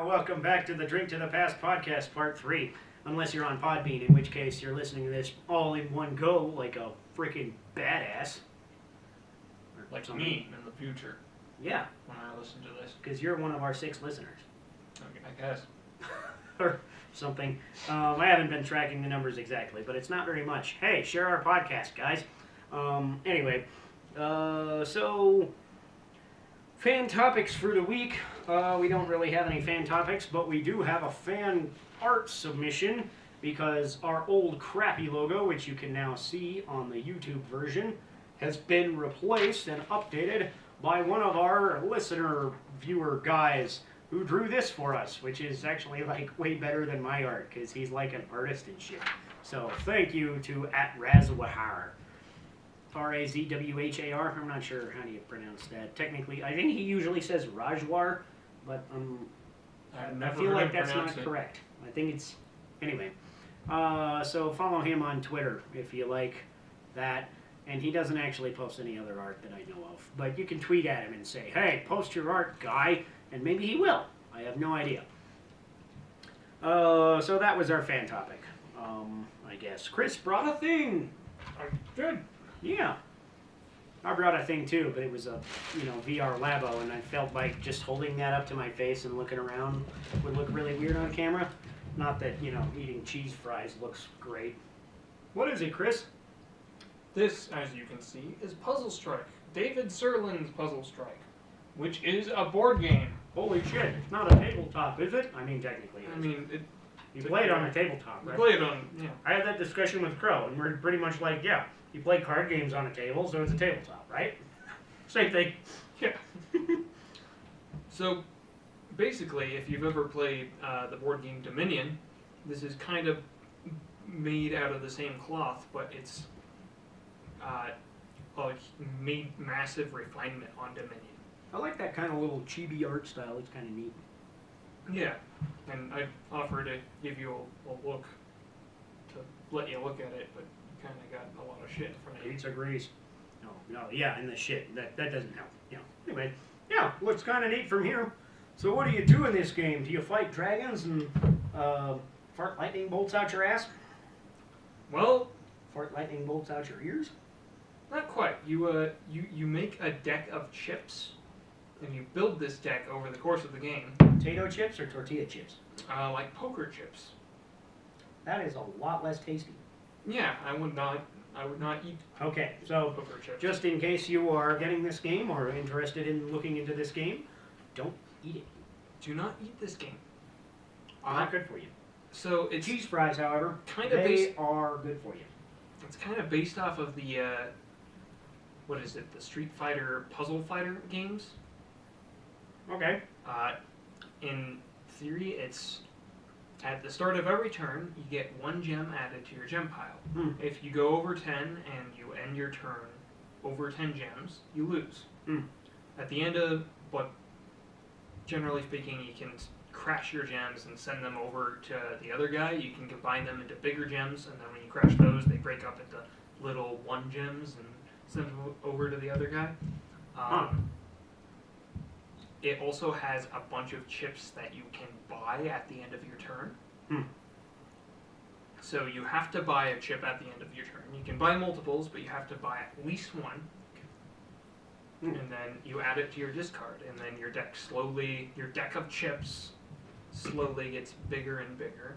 Welcome back to the Drink to the Past podcast, part 3. Unless you're on Podbean, in which case you're listening to this all in one go like a freaking badass. Or Like something. me in the future Yeah, when I listen to this. because you're one of our 6 listeners. Okay, I guess. Or something. I haven't been tracking the numbers exactly, but it's not very much. Hey, share our podcast, guys. Anyway, so fan topics for the week. We don't really have any fan topics, but we do have a fan art submission because our old crappy logo, which you can now see on the YouTube version, has been replaced and updated by one of our listener viewer guys who drew this for us, which is actually like way better than my art because he's like an artist and shit. So thank you to @Razwahar. Razwhar. I'm not sure how do you pronounce that. Technically, I think he usually says Rajwar, but I feel like that's not correct. I think it's anyway. So follow him on Twitter if you like that. And he doesn't actually post any other art that I know of. But you can tweet at him and say, "Hey, post your art, guy," and maybe he will. I have no idea. So that was our fan topic. I guess Chris brought a thing. I did. Yeah. I brought a thing too, but it was a, VR Labo, and I felt like just holding that up to my face and looking around would look really weird on camera. Not that, eating cheese fries looks great. What is it, Chris? This, as you can see, is Puzzle Strike. David Sirlin's Puzzle Strike, which is a board game. Holy shit, it's not a tabletop, is it? I mean, technically it is. I mean, You play it on a tabletop, we right? play it on, yeah. I had that discussion with Crow, and we're pretty much like, yeah, you play card games on a table, so it's a tabletop, right? Same thing. Yeah. So, basically, if you've ever played the board game Dominion, this is kind of made out of the same cloth, but it's made massive refinement on Dominion. I like that kind of little chibi art style. It's kind of neat. Yeah, and I offer to give you a look, to let you look at it, but you kind of got a lot of shit in front of you. Pizza grease. No, yeah, and the shit. That doesn't help. Anyway, yeah, looks kind of neat from here. So what do you do in this game? Do you fight dragons and fart lightning bolts out your ass? Well, Fart lightning bolts out your ears? not quite. You make a deck of chips, and you build this deck over the course of the game. Potato chips or tortilla chips? Like poker chips. That is a lot less tasty. Yeah, I would not eat Okay, so poker chips. just in case you are getting this game or interested in looking into this game, don't eat it. Do not eat this game. Not good for you. So it's Cheese fries, however, kind of they are good for you. It's kind of based off of the what is it? The Street Fighter Puzzle Fighter games. Okay. In theory, it's at the start of every turn, you get 1 gem added to your gem pile. If you go over 10 and you end your turn over 10 gems, you lose. At the end of, but generally speaking, you can crash your gems and send them over to the other guy. You can combine them into bigger gems, and then when you crash those, they break up into little 1 gems and send them over to the other guy. It also has a bunch of chips that you can buy at the end of your turn. So you have to buy a chip at the end of your turn. You can buy multiples, but you have to buy at least 1. And then you add it to your discard, and then your deck of chips slowly gets bigger and bigger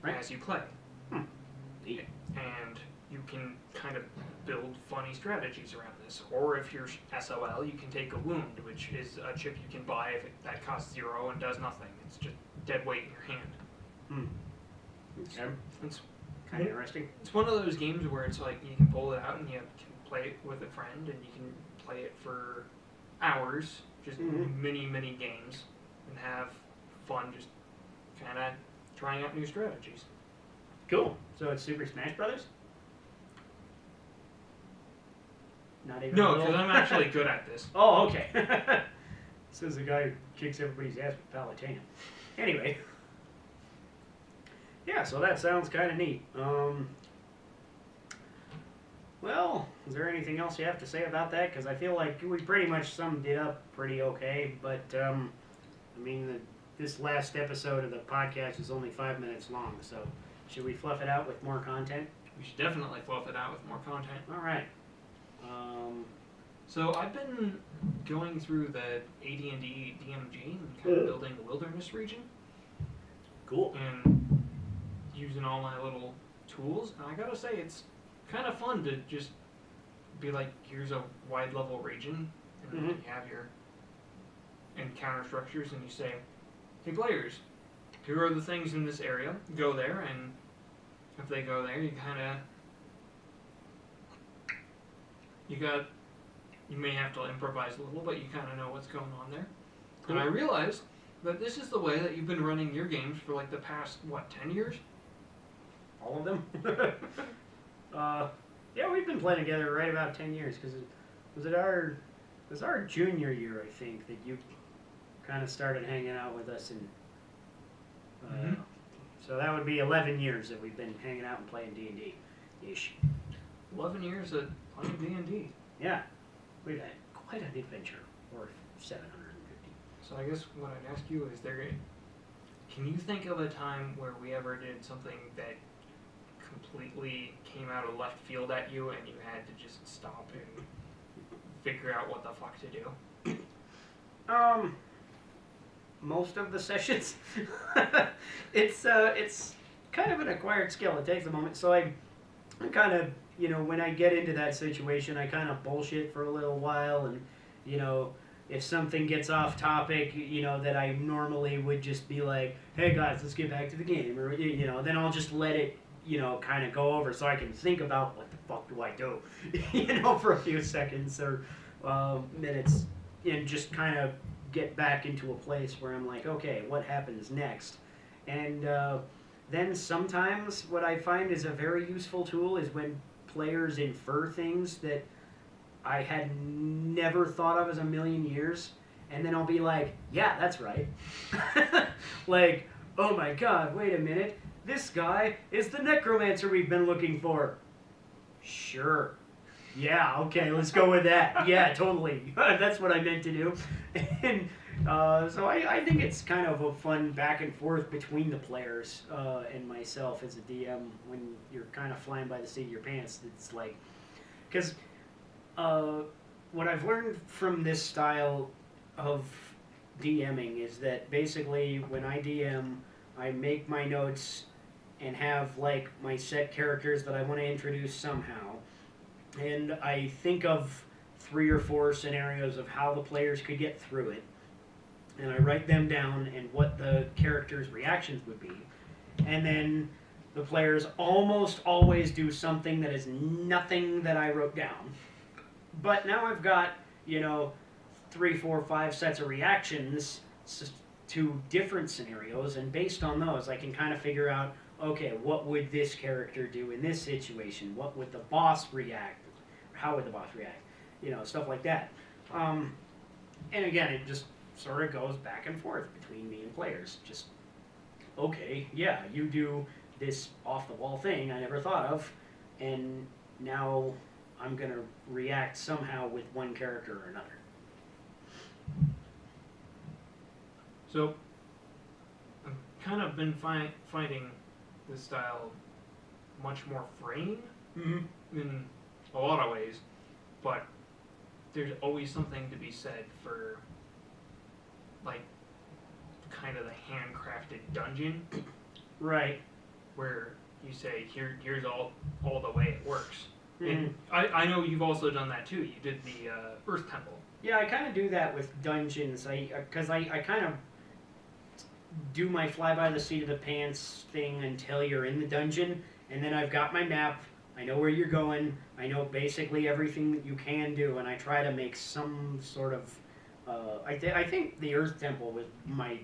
as you play. And you can kind of build funny strategies around this. Or if you're SOL, you can take a wound, which is a chip you can buy that costs 0 and does nothing. It's just dead weight in your hand. It's kind of interesting. It's one of those games where it's like you can pull it out and you can play it with a friend, and you can play it for hours, just many games, and have fun just kind of trying out new strategies. Cool. So it's Super Smash Brothers? Not even. No, because I'm actually good at this. Oh, okay. Says the guy who kicks everybody's ass with Palutena. Anyway. Yeah, so that sounds kind of neat. Well, is there anything else you have to say about that? Because I feel like we pretty much summed it up pretty okay, but, I mean, this last episode of the podcast is only 5 minutes long, so should we fluff it out with more content? We should definitely fluff it out with more content. All right. So I've been going through the AD&D DMG and kind of building the wilderness region Cool. and using all my little tools. And I gotta say, it's kind of fun to just be like, here's a wide level region, and then you have your encounter structures, and you say, hey players, here are the things in this area. Go there, and if they go there, you kind of you may have to improvise a little, but you kind of know what's going on there. Cool. And I realized that this is the way that you've been running your games for like the past, 10 years? All of them? Yeah, we've been playing together right about 10 years, because it was our junior year, I think, that you kind of started hanging out with us, and so that would be 11 years that we've been hanging out and playing D&D-ish. 11 years of playing D&D. Yeah, we've had quite an adventure, worth 750. So I guess what I'd ask you is, can you think of a time where we ever did something that completely came out of left field at you and you had to just stop and figure out what the fuck to do? Most of the sessions. It's kind of an acquired skill. It takes a moment. So I kind of, when I get into that situation, I kind of bullshit for a little while, and, if something gets off topic, that I normally would just be like, hey guys, let's get back to the game, or, then I'll just let it, kind of go over so I can think about what the fuck do I do, for a few seconds or minutes, and just kind of get back into a place where I'm like, okay, what happens next? And then sometimes what I find is a very useful tool is when players infer things that I had never thought of as a million years, and then I'll be like, yeah, that's right. Like, oh my god, wait a minute, this guy is the necromancer we've been looking for. Sure. Yeah, okay, let's go with that. Yeah, totally. That's what I meant to do. And so I think it's kind of a fun back and forth between the players and myself as a DM when you're kind of flying by the seat of your pants. It's like, because what I've learned from this style of DMing is that basically when I DM, I make my notes and have like my set characters that I want to introduce somehow. And I think of 3 or 4 scenarios of how the players could get through it. And I write them down and what the characters' reactions would be. And then the players almost always do something that is nothing that I wrote down. But now I've got, 3, 4, 5 sets of reactions to different scenarios. And based on those, I can kind of figure out, okay, what would this character do in this situation? What would the boss react? How would the boss react? Stuff like that. And again, it just sort of goes back and forth between me and players. Just, okay, yeah, you do this off-the-wall thing I never thought of, and now I'm going to react somehow with one character or another. So, I've kind of been finding this style much more freeing in a lot of ways, but there's always something to be said for, like, kind of the handcrafted dungeon. Right. Where you say, here's all the way it works. And I know you've also done that too. You did the Earth Temple. Yeah, I kind of do that with dungeons, because I kind of do my fly by the seat of the pants thing until you're in the dungeon, and then I've got my map, I know where you're going, I know basically everything that you can do, and I try to make some sort of, I think the Earth Temple was my,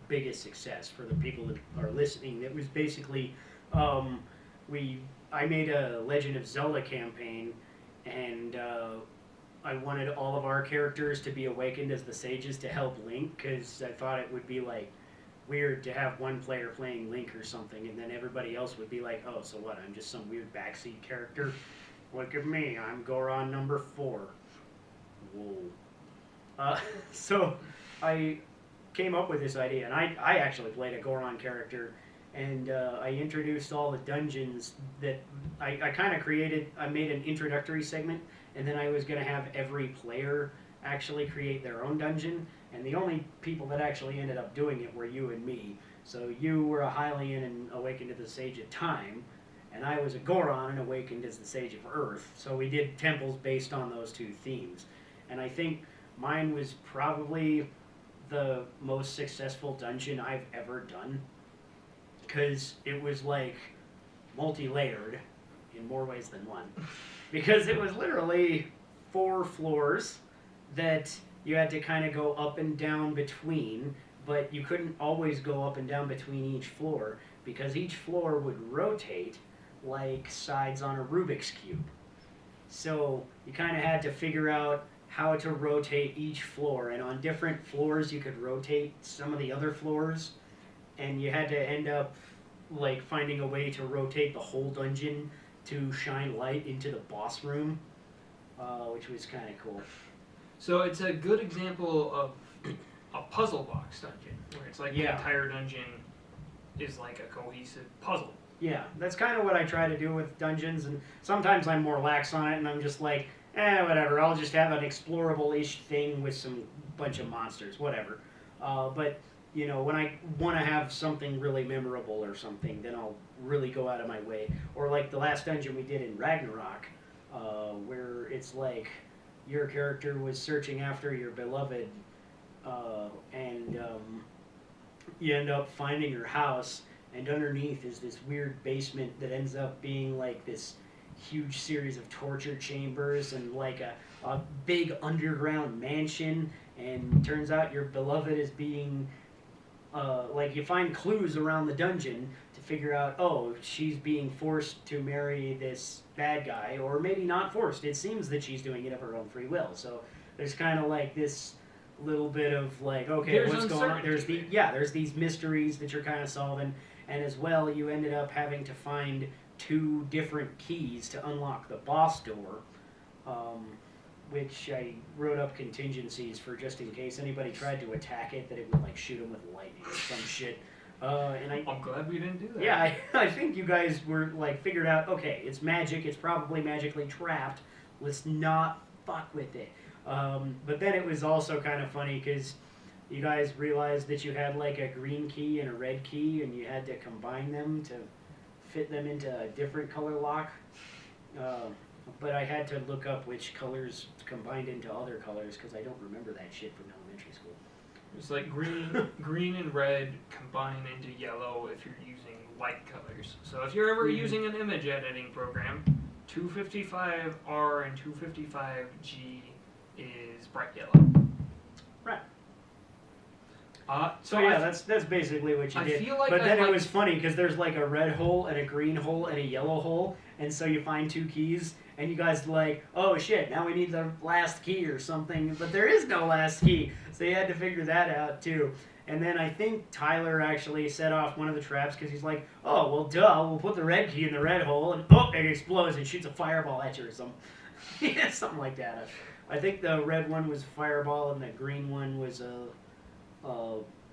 biggest success for the people that are listening. It was basically, I made a Legend of Zelda campaign, and I wanted all of our characters to be awakened as the sages to help Link, because I thought it would be, weird to have one player playing Link or something, and then everybody else would be like, oh, so what, I'm just some weird backseat character? Look at me, I'm Goron number 4. Whoa. So I came up with this idea, and I actually played a Goron character, and I introduced all the dungeons that I kind of created. I made an introductory segment, and then I was going to have every player actually create their own dungeon, and the only people that actually ended up doing it were you and me. So you were a Hylian and awakened to the Sage of Time, and I was a Goron and awakened as the Sage of Earth. So we did temples based on those two themes. And I think mine was probably the most successful dungeon I've ever done, because it was like multi-layered in more ways than one. Because it was literally 4 floors that you had to kind of go up and down between, but you couldn't always go up and down between each floor, because each floor would rotate like sides on a Rubik's Cube. So you kind of had to figure out how to rotate each floor, and on different floors you could rotate some of the other floors, and you had to end up like finding a way to rotate the whole dungeon to shine light into the boss room, which was kind of cool. So it's a good example of a puzzle box dungeon, where it's like the Yeah. entire dungeon is like a cohesive puzzle. Yeah, that's kind of what I try to do with dungeons, and sometimes I'm more lax on it, and I'm just like, whatever, I'll just have an explorable-ish thing with some bunch of monsters, whatever. But, you know, when I want to have something really memorable or something, then I'll really go out of my way. Or like the last dungeon we did in Ragnarok, where it's like your character was searching after your beloved, and you end up finding her house, and underneath is this weird basement that ends up being like this huge series of torture chambers and like a big underground mansion, and turns out your beloved is being like, you find clues around the dungeon to figure out, oh, she's being forced to marry this bad guy, or maybe not forced. It seems that she's doing it of her own free will. So there's kind of like this little bit of like, okay, There's what's going on? uncertainty. There's these mysteries that you're kind of solving, and as well, you ended up having to find 2 different keys to unlock the boss door, which I wrote up contingencies for just in case anybody tried to attack it, that it would like shoot them with lightning or some shit. And I'm glad we didn't do that. yeah, I think you guys were like figured out, okay, it's magic, it's probably magically trapped, let's not fuck with it. But then it was also kind of funny because you guys realized that you had like a green key and a red key, and you had to combine them to fit them into a different color lock. But I had to look up which colors combined into other colors, because I don't remember that shit from elementary school. It's like green and red combine into yellow if you're using light colors. So if you're ever using an image editing program, 255R and 255G is bright yellow. Right. So yeah, that's basically what you I did. feel like but I then it like- was funny because there's like a red hole and a green hole and a yellow hole, and so you find 2 keys, and you guys like, oh shit, now we need the last key or something, but there is no last key, so you had to figure that out too. And then I think Tyler actually set off one of the traps because he's like, oh well, duh, we'll put the red key in the red hole, and oh, it explodes and shoots a fireball at you or something. Yeah, something like that. I think the red one was fireball and the green one was a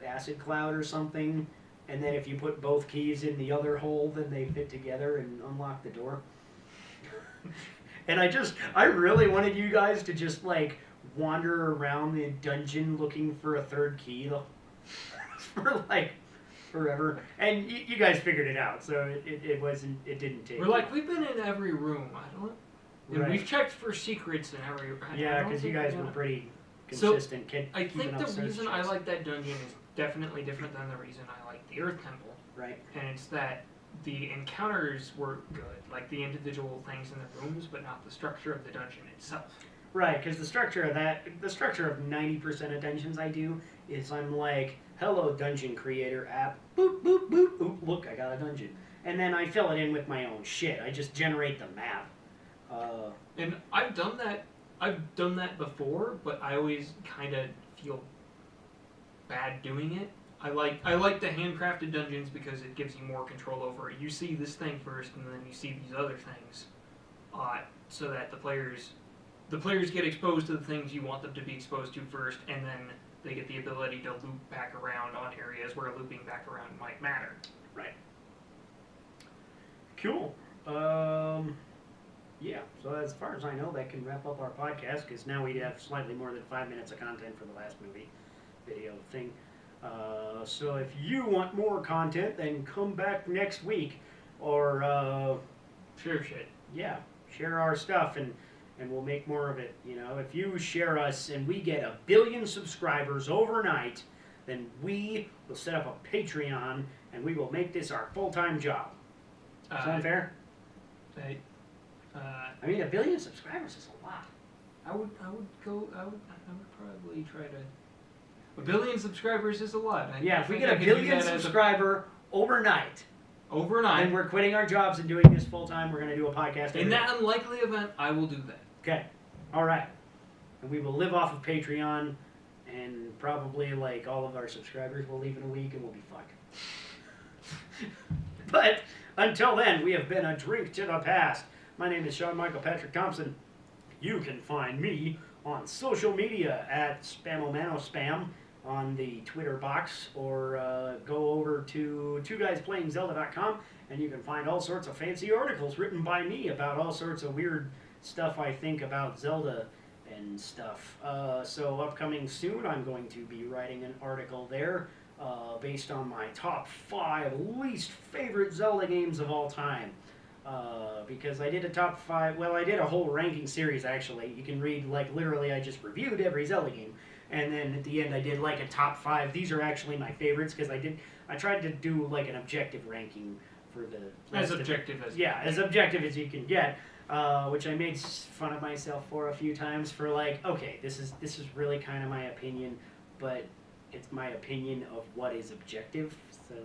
acid cloud or something, and then if you put both keys in the other hole, then they fit together and unlock the door. And I really wanted you guys to just like wander around the dungeon looking for a 3rd key for like forever, and you guys figured it out, so it didn't take. We're like, we've been in every room. And Right. we've checked for secrets in every. Yeah, because you guys were pretty So, consistent. I think keeping the up search reason I checks. like that dungeon is definitely different than the reason I like the Earth Temple, Right. and it's that the encounters were good, like the individual things in the rooms, but not the structure of the dungeon itself. Right, because the structure of 90% of dungeons I do is I'm like, hello dungeon creator app, boop, boop, boop, oop, look, I got a dungeon. And then I fill it in with my own shit. I just generate the map. And I've done that before, but I always kind of feel bad doing it. I like the handcrafted dungeons because it gives you more control over it. You see this thing first, and then you see these other things, so that the players get exposed to the things you want them to be exposed to first, and then they get the ability to loop back around on areas where looping back around might matter. Right. Cool. Yeah, so as far as I know, that can wrap up our podcast, because now we have slightly more than 5 minutes of content for the last movie video thing. So if you want more content, then come back next week, or Sure shit. yeah, share our stuff, and we'll make more of it. You know, if you share us and we get 1 billion subscribers overnight, then we will set up a Patreon and we will make this our full-time job. Sound fair? I mean, 1 billion subscribers is a lot. I would probably try to. 1 billion subscribers is a lot. Yeah, if we get 1 billion subscriber overnight, then we're quitting our jobs and doing this full time. We're going to do a podcast. In that unlikely event, I will do that. Okay. All right. And we will live off of Patreon, and probably like all of our subscribers will leave in a week, and we'll be fucked. But until then, we have been A Drink to the Past. My name is Sean Michael Patrick Thompson. You can find me on social media at SpamoManoSpam on the Twitter box, or go over to 2guysplayingzelda.com, and you can find all sorts of fancy articles written by me about all sorts of weird stuff I think about Zelda and stuff. So upcoming soon, I'm going to be writing an article there based on my top 5 least favorite Zelda games of all time. Because I did a top 5, well, I did a whole ranking series, actually. You can read, like, literally, I just reviewed every Zelda game, and then at the end I did, like, a top 5. These are actually my favorites, because I tried to do, like, an objective ranking for the... As objective as... Yeah, as objective as you can get, which I made fun of myself for a few times for, like, okay, this is really kind of my opinion, but it's my opinion of what is objective, so...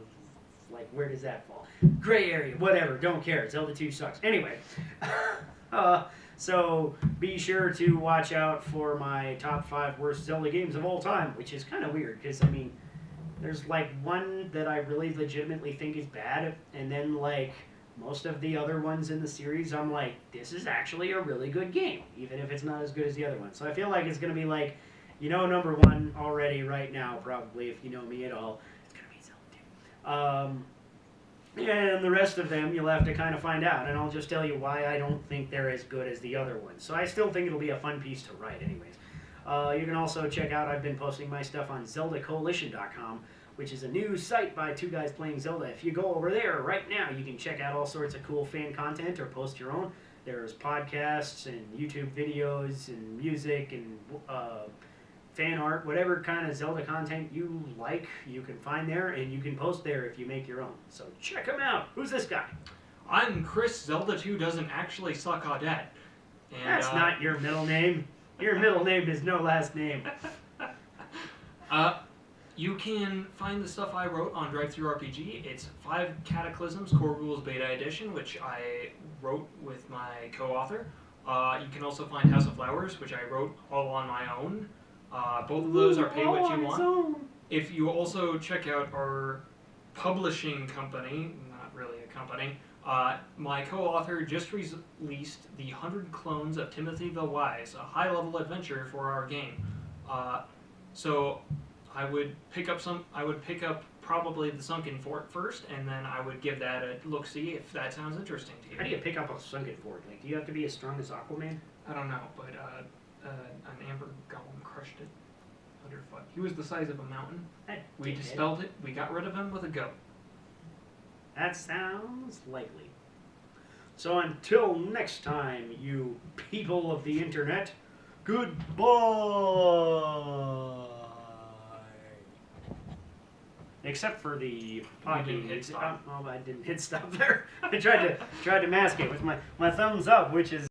Like, where does that fall? Gray area, whatever, don't care. Zelda 2 sucks. Anyway, so be sure to watch out for my top 5 worst Zelda games of all time, which is kind of weird, because, I mean, there's, like, one that I really legitimately think is bad, and then, like, most of the other ones in the series, I'm like, this is actually a really good game, even if it's not as good as the other one. So I feel like it's going to be, like, you know, number 1 already right now, probably, if you know me at all. And the rest of them, you'll have to kind of find out. And I'll just tell you why I don't think they're as good as the other ones. So I still think it'll be a fun piece to write anyways. You can also check out, I've been posting my stuff on ZeldaCoalition.com, which is a new site by 2 Guys Playing Zelda. If you go over there right now, you can check out all sorts of cool fan content or post your own. There's podcasts and YouTube videos and music and... fan art, whatever kind of Zelda content you like, you can find there, and you can post there if you make your own. So check them out. Who's this guy? I'm Chris. Zelda 2 doesn't actually suck Audette. And, that's not your middle name. Your middle name is no last name. You can find the stuff I wrote on DriveThruRPG. It's 5 Cataclysms Core Rules Beta Edition, which I wrote with my co-author. You can also find House of Flowers, which I wrote all on my own. Both of those are pay what you want. If you also check out our publishing company, not really a company, my co-author just released the 100 Clones of Timothy the Wise, a high-level adventure for our game. So I would pick up probably the Sunken Fort first, and then I would give that a look-see if that sounds interesting to you. How do you pick up a Sunken Fort? Like, do you have to be as strong as Aquaman? I don't know, but an amber golem crushed it underfoot. He was the size of a mountain. We dispelled it. We got rid of him with a go. That sounds likely. So until next time, you people of the internet, goodbye. Except for the hit stop. Oh, I didn't hit stop there. I tried to mask it with my thumbs up, which is